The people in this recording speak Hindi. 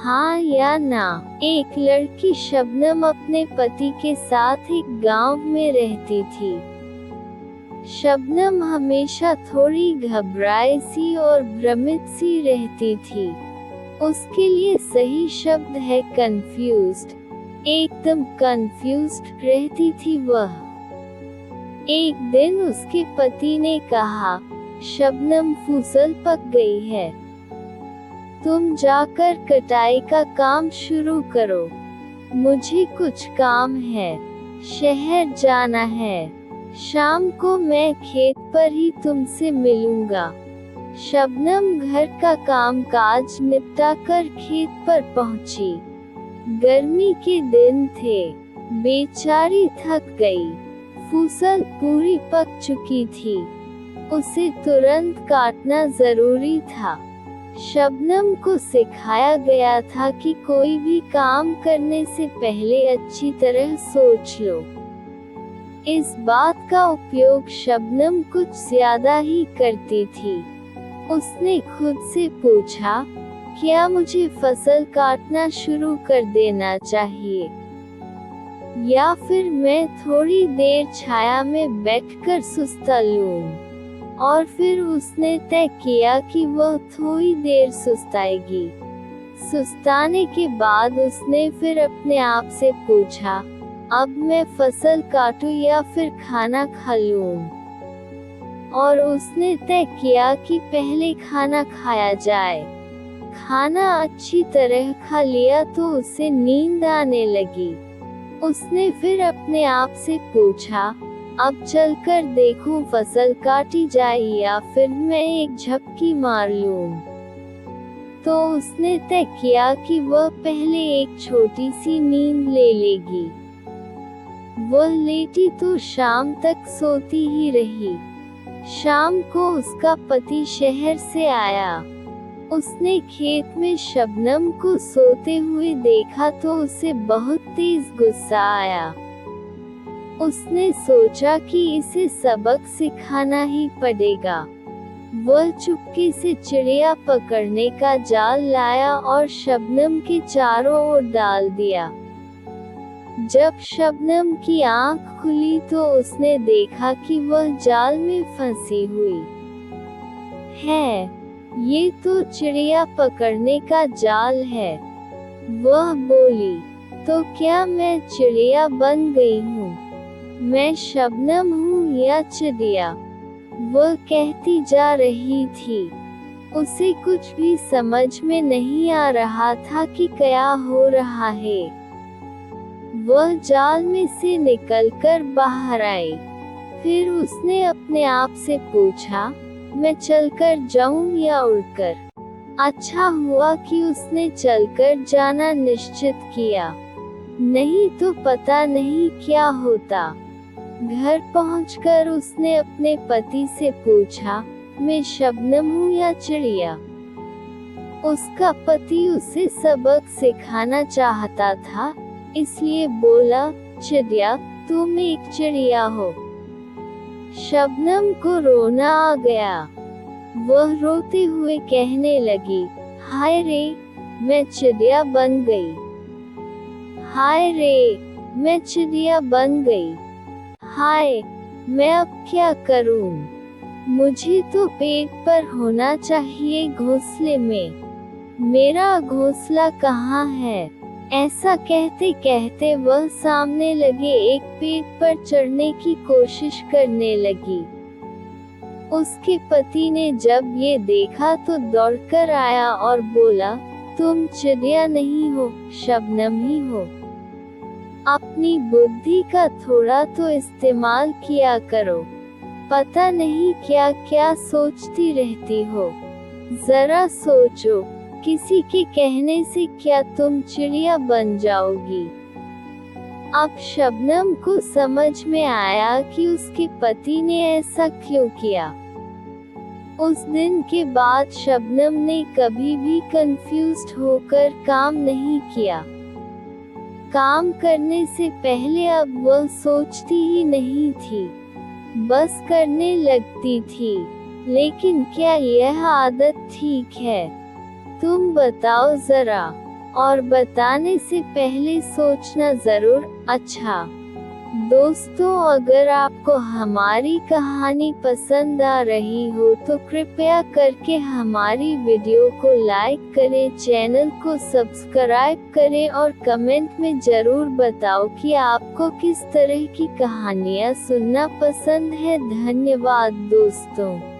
हाँ या ना। एक लड़की शबनम अपने पति के साथ एक गांव में रहती थी। शबनम हमेशा थोड़ी घबराई सी और भ्रमित सी रहती थी। उसके लिए सही शब्द है कंफ्यूज्ड। एकदम कंफ्यूज्ड रहती थी वह। एक दिन उसके पति ने कहा, शबनम फसल पक गई है, तुम जाकर कटाई का काम शुरू करो। मुझे कुछ काम है, शहर जाना है। शाम को मैं खेत पर ही तुमसे मिलूंगा। शबनम घर का काम काज निपटाकर खेत पर पहुंची। गर्मी के दिन थे, बेचारी थक गई। फसल पूरी पक चुकी थी, उसे तुरंत काटना जरूरी था। शबनम को सिखाया गया था कि कोई भी काम करने से पहले अच्छी तरह सोच लो। इस बात का उपयोग शबनम कुछ ज्यादा ही करती थी। उसने खुद से पूछा, क्या मुझे फसल काटना शुरू कर देना चाहिए, या फिर मैं थोड़ी देर छाया में बैठकर सुस्ता लूं? और फिर उसने तय किया कि वह थोड़ी देर सुस्ताएगी। सुस्ताने के बाद उसने फिर अपने आप से पूछा, अब मैं फसल काटूं या फिर खाना खा लूं? और उसने तय किया कि पहले खाना खाया जाए। खाना अच्छी तरह खा लिया तो उसे नींद आने लगी। उसने फिर अपने आप से पूछा, अब चलकर देखूं फसल काटी जाए या फिर मैं एक झपकी मार लूं? तो उसने तय किया कि वह पहले एक छोटी सी नींद ले लेगी। वह लेटी तो शाम तक सोती ही रही। शाम को उसका पति शहर से आया। उसने खेत में शबनम को सोते हुए देखा तो उसे बहुत तेज गुस्सा आया। उसने सोचा कि इसे सबक सिखाना ही पड़ेगा। वह चुपके से चिड़िया पकड़ने का जाल लाया और शबनम के चारों ओर डाल दिया। जब शबनम की आंख खुली तो उसने देखा कि वह जाल में फंसी हुई है। ये तो चिड़िया पकड़ने का जाल है। वह बोली, तो क्या मैं चिड़िया बन गई हूँ? मैं शबनम हूँ या चिड़िया? वह कहती जा रही थी। उसे कुछ भी समझ में नहीं आ रहा था कि क्या हो रहा है। वह जाल में से निकलकर बाहर आई। फिर उसने अपने आप से पूछा, मैं चलकर जाऊं या उड़कर? अच्छा हुआ कि उसने चलकर जाना निश्चित किया, नहीं तो पता नहीं क्या होता। घर पहुंचकर उसने अपने पति से पूछा, मैं शबनम हूँ या चिड़िया? उसका पति उसे सबक सिखाना चाहता था, इसलिए बोला, चिड़िया, तुम एक चिड़िया हो। शबनम को रोना आ गया। वह रोते हुए कहने लगी, हाय रे, मैं चिड़िया बन गई। हाय रे, मैं चिड़िया बन गई। हाय, मैं अब क्या करूं? मुझे तो पेड़ पर होना चाहिए, घोंसले में। मेरा घोंसला कहाँ है? ऐसा कहते कहते वह सामने लगे एक पेड़ पर चढ़ने की कोशिश करने लगी। उसके पति ने जब ये देखा तो दौड़कर आया और बोला, तुम चिड़िया नहीं हो, शबनम ही हो। अपनी बुद्धि का थोड़ा तो इस्तेमाल किया करो। पता नहीं क्या क्या सोचती रहती हो। जरा सोचो, किसी के कहने से क्या तुम चिड़िया बन जाओगी? अब शबनम को समझ में आया कि उसके पति ने ऐसा क्यों किया। उस दिन के बाद शबनम ने कभी भी कंफ्यूज्ड होकर काम नहीं किया। काम करने से पहले अब वह सोचती ही नहीं थी, बस करने लगती थी। लेकिन क्या यह आदत ठीक है? तुम बताओ जरा। और बताने से पहले सोचना जरूर। अच्छा दोस्तों, अगर आपको हमारी कहानी पसंद आ रही हो तो कृपया करके हमारी वीडियो को लाइक करें, चैनल को सब्सक्राइब करें और कमेंट में जरूर बताओ कि आपको किस तरह की कहानियाँ सुनना पसंद है। धन्यवाद दोस्तों।